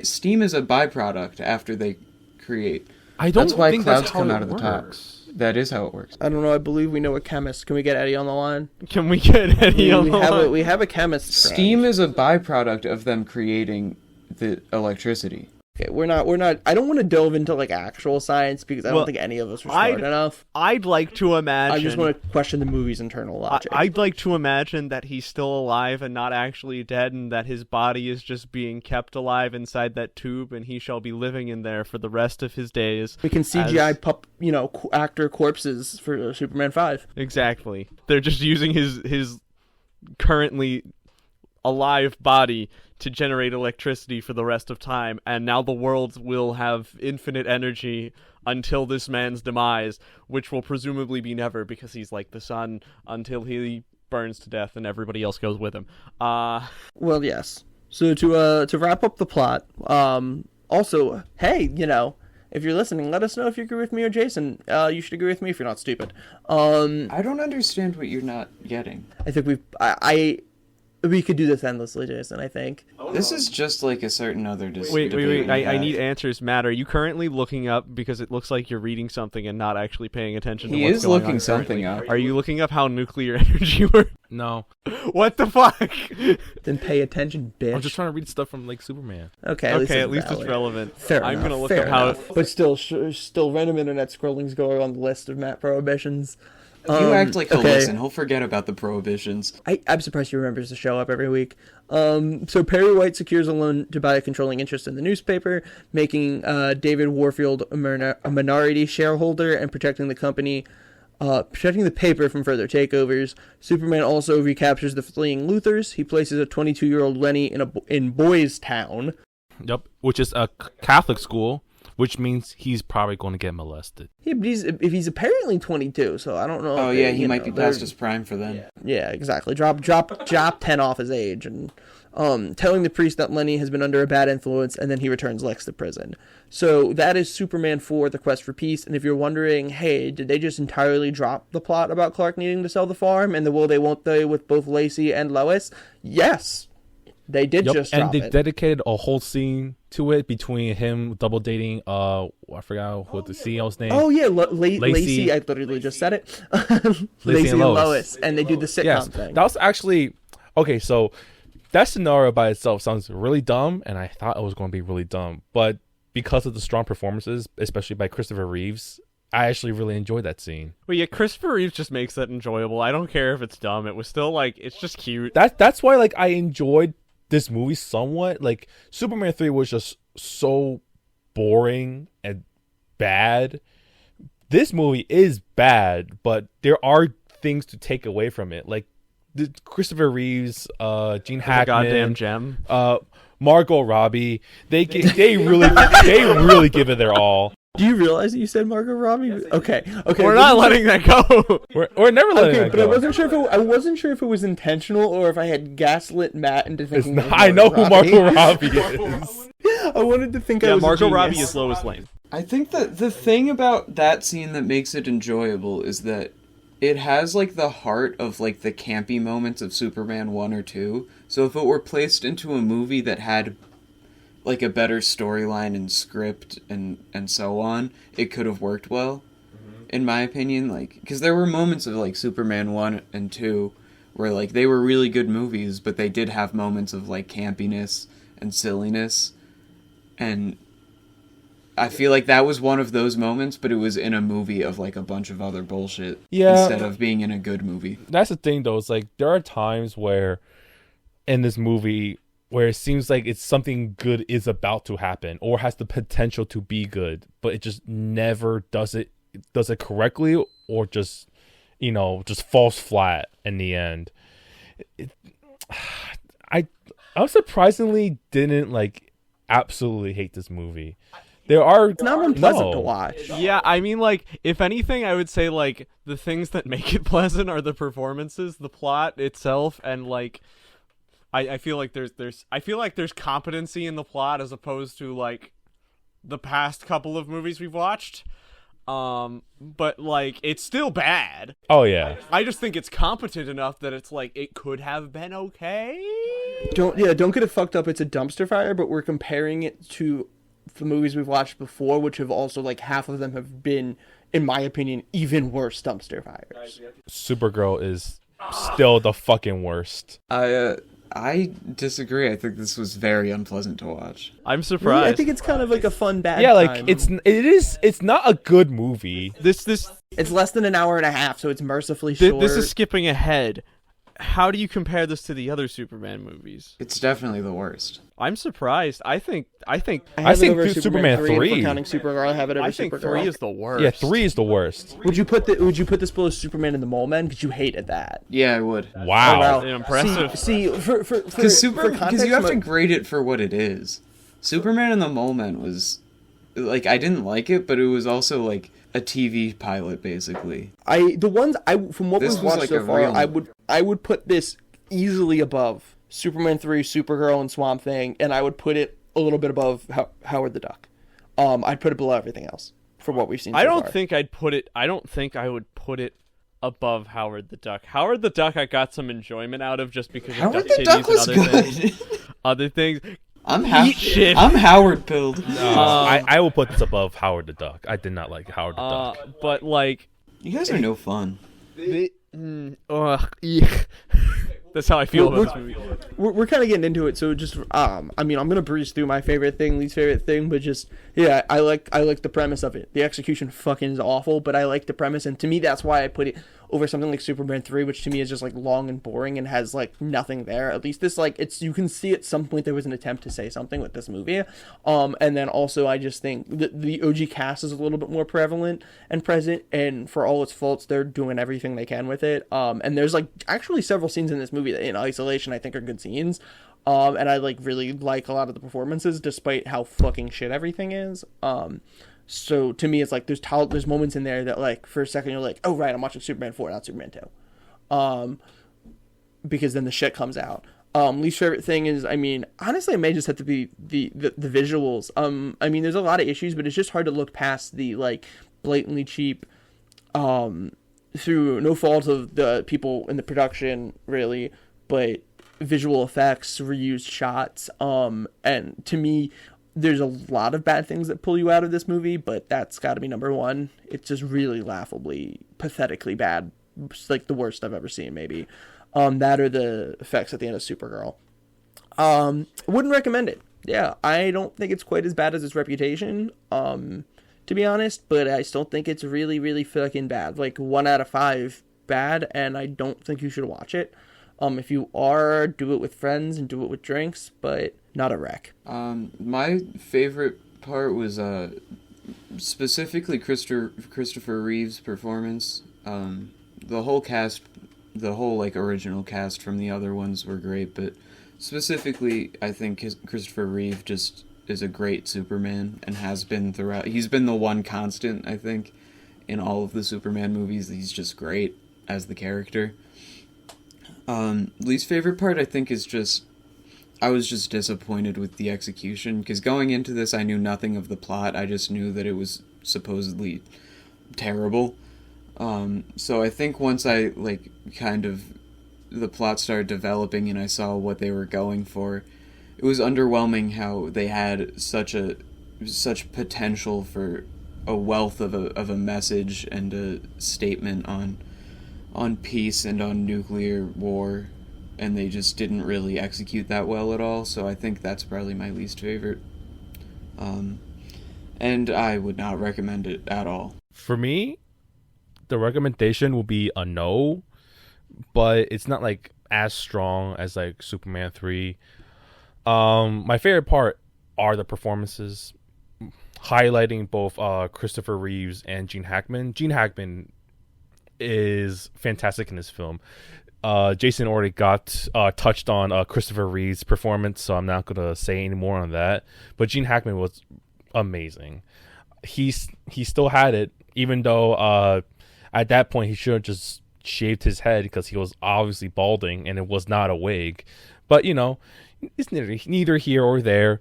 steam is a byproduct after they create. I don't That's why think clouds that's how come it out of the top. works. That is how it works. I don't know. I believe we know a chemist. Can we get Eddie on the line? Can we get Eddie on the line? We have a chemist. Steam is a byproduct of them creating the electricity. Okay, we're not. I don't want to delve into like actual science because I Well, don't think any of us are smart enough. I'd like to imagine. I just want to question the movie's internal logic. I'd like to imagine that he's still alive and not actually dead, and that his body is just being kept alive inside that tube, and he shall be living in there for the rest of his days. We can CGI actor corpses for Superman 5. Exactly. They're just using his currently alive body to generate electricity for the rest of time, and now the world will have infinite energy until this man's demise, which will presumably be never, because he's like the sun until he burns to death and everybody else goes with him. Well, yes. So to wrap up the plot, also, hey, if you're listening, let us know if you agree with me or Jason. You should agree with me if you're not stupid. I don't understand what you're not getting. I think we could do this endlessly, Jason, I think. This is just like a certain other Wait. debate we I had. need answers, Matt. Are you currently looking up, because it looks like you're reading something and not actually paying attention to He what's is going looking on something currently? up. Are you looking up how nuclear energy works? No. What the fuck? Then pay attention, bitch. I'm just trying to read stuff from like Superman. Okay, At least it's relevant. Fair I'm enough, gonna look fair up how. enough. But still, random internet scrolling's going on the list of Matt prohibitions. If you act like he'll okay. listen, he'll forget about the prohibitions. I'm surprised he remembers to show up every week. So Perry White secures a loan to buy a controlling interest in the newspaper, making David Warfield a minority shareholder and protecting the company, protecting the paper from further takeovers. Superman also recaptures the fleeing Luthers. He places a 22-year-old Lenny in Boys Town. Yep, which is a Catholic school, which means he's probably going to get molested. Yeah, but he's apparently 22, so I don't know. Oh if yeah, they- he you might know, be they're- past his prime for then. Yeah, exactly. Drop 10 off his age and telling the priest that Lenny has been under a bad influence, and then he returns Lex to prison. So that is Superman 4, The Quest for Peace. And if you're wondering, hey, did they just entirely drop the plot about Clark needing to sell the farm and the will they won't they with both Lacey and Lois? Yes, they did just drop and they it. dedicated a whole scene to it between him double dating I forgot what the CEO's name. Oh yeah, Lacey. Lacey. I literally just said it. Lacey and Lois. and they do the sitcom Yes, thing. that was actually okay. So that scenario by itself sounds really dumb, and I thought it was going to be really dumb, but because of the strong performances, especially by Christopher Reeves, I actually really enjoyed that scene. Well, yeah, Christopher Reeves just makes that enjoyable. I don't care if it's dumb. It was still like, it's just cute. That's why like I enjoyed this movie somewhat. Like Superman 3 was just so boring and bad. This movie is bad, but there are things to take away from it. Like Christopher Reeves, Gene The Hackman, goddamn gem. Margot Robbie. They really give it their all. Do you realize that you said Margot Robbie? Okay. We're not letting that go. We're never letting Okay, that but go. I wasn't sure if it was intentional or if I had gaslit Matt into thinking. it was I know who Robbie. Margot Robbie is. I wanted to think I Yeah, was Margot a Robbie genius. is Lois Lane. I think that the thing about that scene that makes it enjoyable is that it has like the heart of like the campy moments of Superman 1 or 2. So if it were placed into a movie that had like a better storyline and script and so on, it could have worked well. In my opinion, like, because there were moments of like Superman 1 and 2 where like they were really good movies, but they did have moments of like campiness and silliness. And I feel like that was one of those moments, but it was in a movie of like a bunch of other bullshit instead of being in a good movie. That's the thing, though. It's like there are times where in this movie where it seems like it's something good is about to happen or has the potential to be good, but it just never does it correctly, or just falls flat in the end. I'm surprisingly didn't like absolutely hate this movie. There are It's not unpleasant to watch. Yeah, I mean, like, if anything, I would say, like, the things that make it pleasant are the performances, the plot itself, and, like, I feel like there's competency in the plot as opposed to, like, the past couple of movies we've watched. But, like, it's still bad. Oh yeah. I just think it's competent enough that it's, like, it could have been okay. Don't get it fucked up. It's a dumpster fire, but we're comparing it to the movies we've watched before, which have also, like, half of them have been, in my opinion, even worse dumpster fires. Supergirl is still the fucking worst. I disagree. I think this was very unpleasant to watch. I'm Really, surprised. I think it's kind of like a fun bad Yeah, like time. it's not a good movie. This It's less than an hour and a half, so it's mercifully short. this is skipping ahead. How do you compare this to the other Superman movies? It's definitely the worst. I'm surprised. I think I think have it over Superman 3. If we're counting Supergirl, I have it over I think Supergirl. 3 is the worst. Yeah, 3 is the worst. Would you put this below Superman and the Mole Men? Because you hated that. Yeah, I would. Wow. Impressive. See, for Because context, you have to grade it for what it is. Superman and the Mole Men was like, I didn't like it, but it was also like a TV pilot basically. From what This we've was watched like so a far, real- I would put this easily above Superman 3, Supergirl, and Swamp Thing, and I would put it a little bit above Howard the Duck. I'd put it below everything else for what we've seen. I so don't far. think I'd put it. I don't think I would put it above Howard the Duck. Howard the Duck, I got some enjoyment out of just because Howard it got the titties Duck was and other good. things. Other things. I'm shit. I'm Howard pilled. I will put this above Howard the Duck. I did not like Howard the Duck. But like, You guys are no fun. that's how I feel about this movie. We're kind of getting into it, so just I mean, I'm gonna breeze through my favorite thing, least favorite thing, but just yeah, I like the premise of it. The execution fucking is awful, but I like the premise, and to me that's why I put it over something like Superman 3, which to me is just like long and boring and has like nothing there. At least this, like, it's, you can see at some point there was an attempt to say something with this movie. And then also I just think the OG cast is a little bit more prevalent and present, and for all its faults, they're doing everything they can with it. And there's like actually several scenes in this movie that in isolation I think are good scenes. And I like really like a lot of the performances despite how fucking shit everything is. So to me, it's like there's moments in there that, like, for a second you're like, oh right, I'm watching Superman 4, not Superman 2, because then the shit comes out. Least favorite thing is, I mean, honestly, it may just have to be the visuals. I mean, there's a lot of issues, but it's just hard to look past the, like, blatantly cheap, through no fault of the people in the production really, but visual effects, reused shots, and to me, there's a lot of bad things that pull you out of this movie, but that's got to be number one. It's just really laughably, pathetically bad. It's like the worst I've ever seen, maybe. That or the effects at the end of Supergirl. Wouldn't recommend it. Yeah, I don't think it's quite as bad as its reputation, to be honest, but I still think it's really, really fucking bad. Like 1 out of 5 bad, and I don't think you should watch it. If you are, do it with friends and do it with drinks, but not a wreck. My favorite part was specifically Christopher Reeve's performance. The whole cast the whole like original cast from the other ones were great, but specifically, I think Christopher Reeve just is a great Superman and has been throughout. He's been the one constant, I think, in all of the Superman movies. He's just great as the character. Least favorite part, I think, is just I was just disappointed with the execution, because going into this, I knew nothing of the plot. I just knew that it was supposedly terrible. So I think once I, like, kind of, the plot started developing and I saw what they were going for, it was underwhelming how they had such potential for a wealth of a message and a statement on peace and on nuclear war, and they just didn't really execute that well at all. So I think that's probably my least favorite. And I would not recommend it at all. For me, the recommendation will be a no, but it's not like as strong as like Superman 3. My favorite part are the performances, highlighting both Christopher Reeves and Gene Hackman. Gene Hackman is fantastic in this film. Jason already got touched on Christopher Reeve's performance, so I'm not going to say any more on that. But Gene Hackman was amazing. He still had it, even though at that point he should have just shaved his head, because he was obviously balding and it was not a wig. But, you know, it's neither here or there.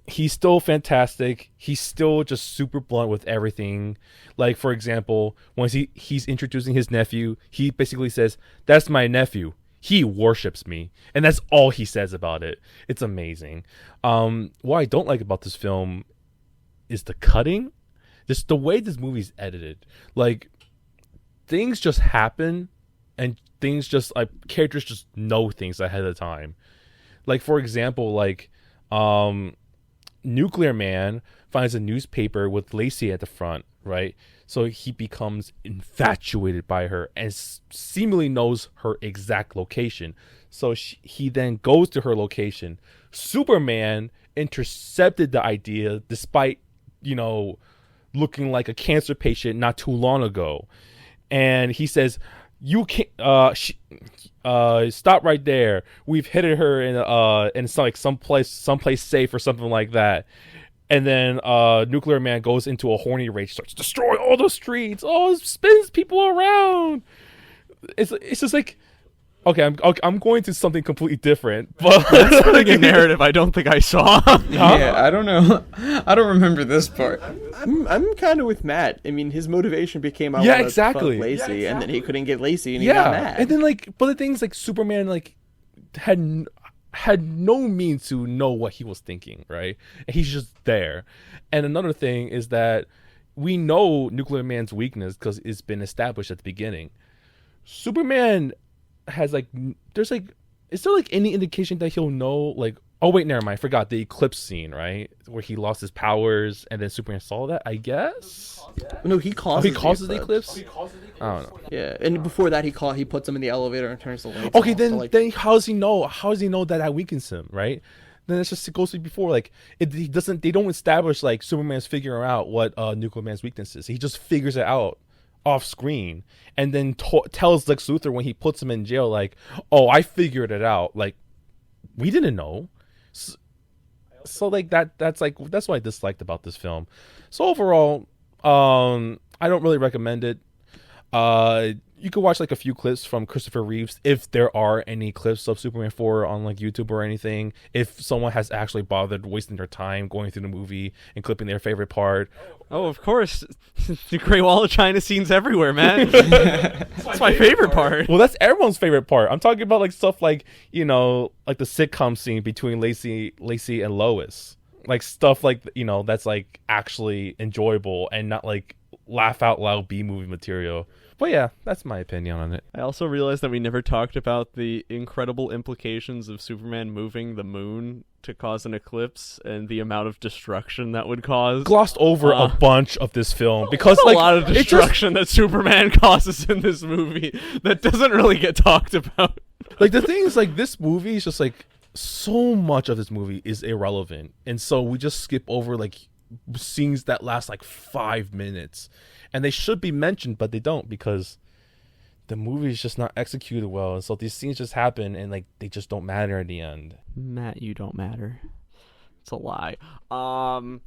He's still fantastic. He's still just super blunt with everything. Like, for example, once he's introducing his nephew, he basically says, "That's my nephew. He worships me." And that's all he says about it. It's amazing. What I don't like about this film is the cutting. Just the way this movie's edited. Like, things just happen, and things just, like, characters just know things ahead of time. Like, for example, like, Nuclear Man finds a newspaper with Lacey at the front, right? So he becomes infatuated by her and seemingly knows her exact location. So he then goes to her location. Superman intercepted the idea despite, you know, looking like a cancer patient not too long ago. And he says, "You can't stop right there. We've hit her in someplace safe," or something like that. And then Nuclear Man goes into a horny rage, starts to destroy all the streets. Oh, it spins people around. It's just like, okay, I'm going to something completely different, but That's like a narrative I don't think I saw. Yeah, I don't know. I don't remember this part. I'm kind of with Matt. I mean, his motivation became, I Yeah, wanna exactly. fuck Lacey, and then he couldn't get Lacey, and he yeah, got mad. and then like, but the things like Superman like had no means to know what he was thinking, right? And he's just there. And another thing is that we know Nuclear Man's weakness because it's been established at the beginning. Superman has like, there's like, is there like any indication that he'll know, like, oh wait, never mind, I forgot the eclipse scene, right, where he lost his powers and then Superman saw that, I guess. No, he causes, The eclipse. I don't know. Yeah, and before that, he puts him in the elevator and turns the lights Okay, off. then So, like, then how does he know? How does he know that weakens him, right? Then it's just, it goes to before, like, he doesn't. They don't establish like Superman's figuring out what Nuclear Man's weakness is. He just figures it out off screen, and then tells Lex Luthor when he puts him in jail, like, "Oh, I figured it out." Like, we didn't know. So like that's what I disliked about this film. So overall, I don't really recommend it. You can watch like a few clips from Christopher Reeves, if there are any clips of Superman 4 on like YouTube or anything. If someone has actually bothered wasting their time going through the movie and clipping their favorite part. Oh, of course. The Great Wall of China scenes everywhere, man. That's my favorite part. Well, that's everyone's favorite part. I'm talking about like stuff like, you know, like the sitcom scene between Lacey and Lois. Like stuff like, you know, that's like actually enjoyable and not like laugh out loud B-movie material. But yeah, that's my opinion on it. I also realized that we never talked about the incredible implications of Superman moving the moon to cause an eclipse and the amount of destruction that would cause. Glossed over a bunch of this film because There's like a lot of destruction that Superman causes in this movie that doesn't really get talked about. Like the thing is, like, this movie is just like, so much of this movie is irrelevant, and so we just skip over like scenes that last like 5 minutes, and they should be mentioned, but they don't, because the movie's just not executed well, and so these scenes just happen and like they just don't matter in the end. Matt, you don't matter. It's a lie.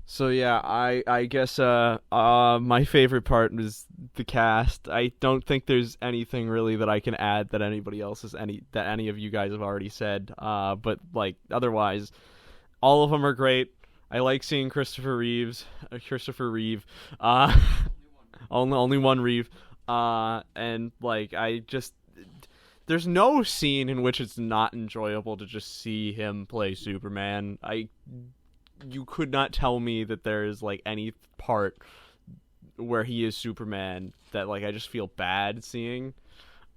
So yeah, I guess my favorite part is the cast. I don't think there's anything really that I can add that anybody else that any of you guys have already said. But like otherwise, all of them are great. I like seeing Christopher Reeve. Only one Reeve. And like there's no scene in which it's not enjoyable to just see him play Superman. You could not tell me that there is like any part where he is Superman that like I just feel bad seeing,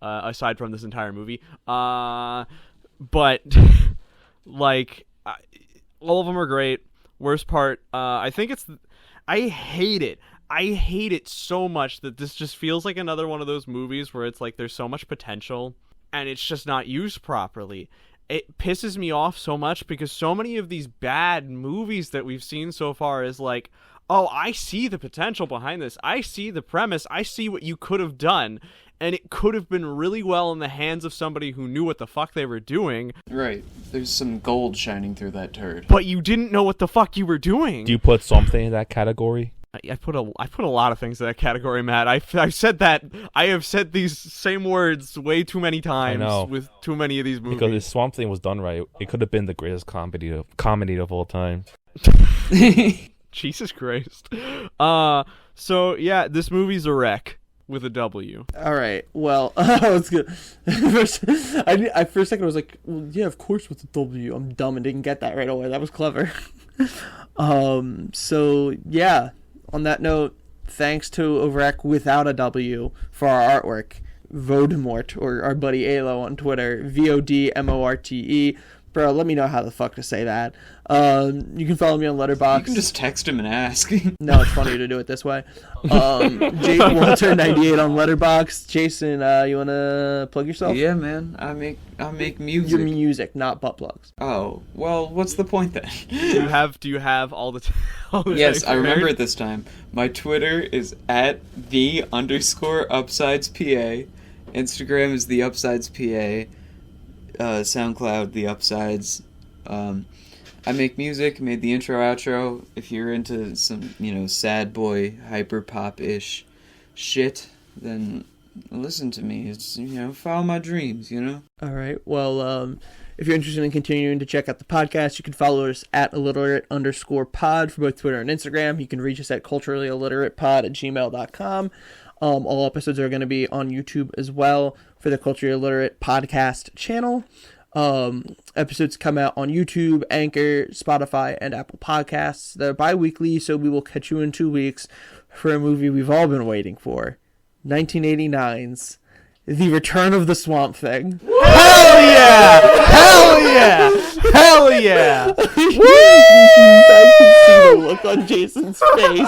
aside from this entire movie. But like all of them are great. Worst part, I think I hate it. I hate it so much that this just feels like another one of those movies where it's like there's so much potential and it's just not used properly. It pisses me off so much because so many of these bad movies that we've seen so far is like, oh, I see the potential behind this. I see the premise. I see what you could have done. And it could have been really well in the hands of somebody who knew what the fuck they were doing. Right. There's some gold shining through that turd. But you didn't know what the fuck you were doing. Do you put something in that category? I put a lot of things in that category, Matt. I've said that. I have said these same words way too many times with too many of these movies. Because if Swamp Thing was done right, it could have been the greatest comedy of all time. Jesus Christ. So yeah, this movie's a wreck with a W. All right. Well, it's good. First, for a second I was like, well, yeah, of course with a W. I'm dumb and didn't get that right away. That was clever. So yeah. On that note, thanks to Overact without a W for our artwork. Vodemort, or our buddy Alo on Twitter, VODMORTE. Bro, let me know how the fuck to say that. You can follow me on Letterboxd. You can just text him and ask. No, it's funnier to do it this way. Walter98 on Letterboxd. Jason, you wanna plug yourself? Yeah, man. I make music. Your music, not butt plugs. Oh, well, what's the point then? Do you have all the Yes, I remember it this time. My Twitter is at @the_upsidesPA. Instagram is the upsidesPA. SoundCloud, the Upsides. I make music, made the intro, outro. If you're into some, sad boy, hyper pop-ish shit, then listen to me. It's, follow my dreams, All right. Well, if you're interested in continuing to check out the podcast, you can follow us at illiterate_pod for both Twitter and Instagram. You can reach us at culturallyilliteratepod@gmail.com. All episodes are going to be on YouTube as well for the Culturally Illiterate podcast channel. Episodes come out on YouTube, Anchor, Spotify, and Apple Podcasts. They're bi-weekly, so we will catch you in 2 weeks for a movie we've all been waiting for. 1989's The Return of the Swamp Thing. Hell yeah! Hell yeah! Hell yeah! You guys can see the look on Jason's face. He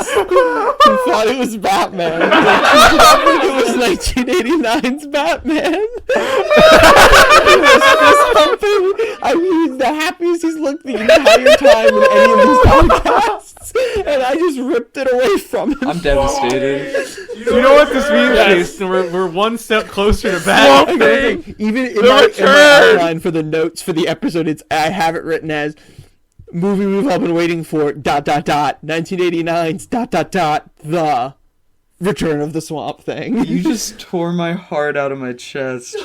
thought it was Batman. It was 1989's Batman. He was fist pumping. I mean, the happiest he's looked the entire time in any of these podcasts. And I just ripped it away from him. I'm devastated. You know what this means, Jason? We're one step closer to Batman. Even in my outline for the notes for the episode, I have it written as movie we've all been waiting for, ... 1989's ... The Return of the Swamp Thing. You just tore my heart out of my chest.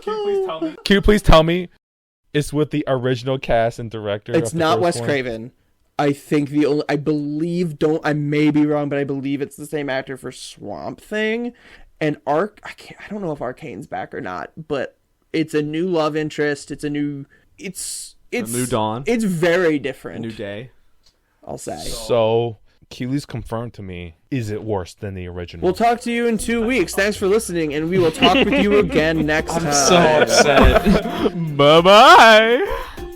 Can you please tell me it's with the original cast and director? It's not Wes Craven. I think I may be wrong, but I believe it's the same actor for Swamp Thing. And I don't know if Arcane's back or not, but it's a new love interest. It's a new dawn. It's very different. A new day. I'll say. So, Keely's confirmed to me, is it worse than the original? We'll talk to you in 2 weeks. Thanks for listening, and we will talk with you again next time. I'm so upset. Bye-bye.